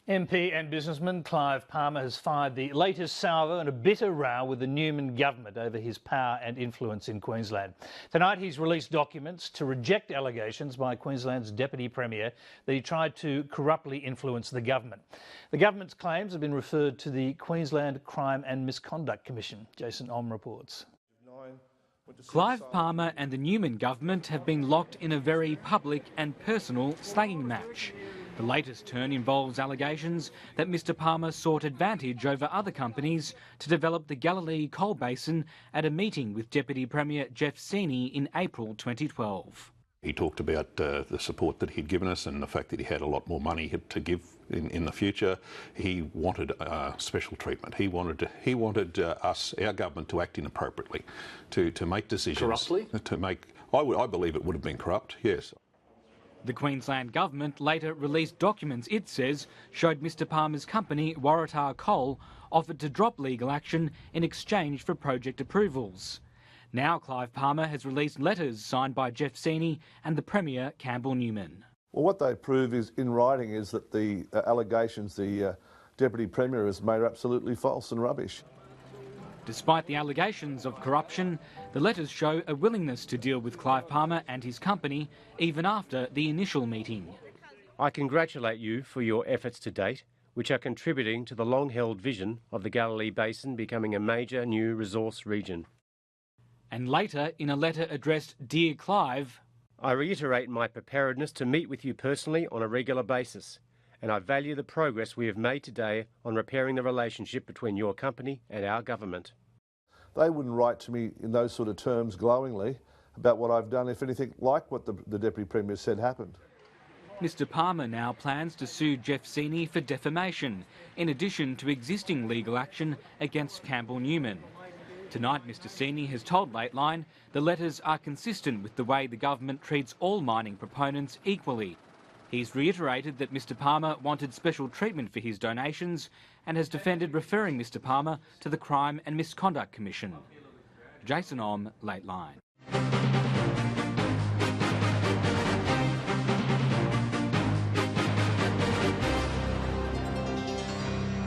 MP and businessman Clive Palmer has fired the latest salvo in a bitter row with the Newman government over his power and influence in Queensland. Tonight he's released documents to reject allegations by Queensland's Deputy Premier that he tried to corruptly influence the government. The government's claims have been referred to the Queensland Crime and Misconduct Commission. Jason Om reports. Clive Palmer and the Newman government have been locked in a very public and personal slagging match. The latest turn involves allegations that Mr Palmer sought advantage over other companies to develop the Galilee coal basin at a meeting with Deputy Premier Jeff Seeney in April 2012. He talked about the support that he'd given us and the fact that he had a lot more money to give in the future. He wanted special treatment. He wanted us, our government, to act inappropriately, to make decisions. Corruptly? I believe it would have been corrupt, yes. The Queensland government later released documents it says showed Mr Palmer's company, Waratah Coal, offered to drop legal action in exchange for project approvals. Now Clive Palmer has released letters signed by Jeff Seeney and the Premier Campbell Newman. Well, what they prove is, in writing, is that the allegations the Deputy Premier has made are absolutely false and rubbish. Despite the allegations of corruption, the letters show a willingness to deal with Clive Palmer and his company even after the initial meeting. I congratulate you for your efforts to date, which are contributing to the long-held vision of the Galilee Basin becoming a major new resource region. And later, in a letter addressed Dear Clive, I reiterate my preparedness to meet with you personally on a regular basis, and I value the progress we have made today on repairing the relationship between your company and our government. They wouldn't write to me in those sort of terms glowingly about what I've done if anything like what the Deputy Premier said happened. Mr Palmer now plans to sue Jeff Seeney for defamation, in addition to existing legal action against Campbell Newman. Tonight, Mr Seeney has told Lateline the letters are consistent with the way the government treats all mining proponents equally. He's reiterated that Mr Palmer wanted special treatment for his donations and has defended referring Mr Palmer to the Crime and Misconduct Commission. Jason Om, Lateline.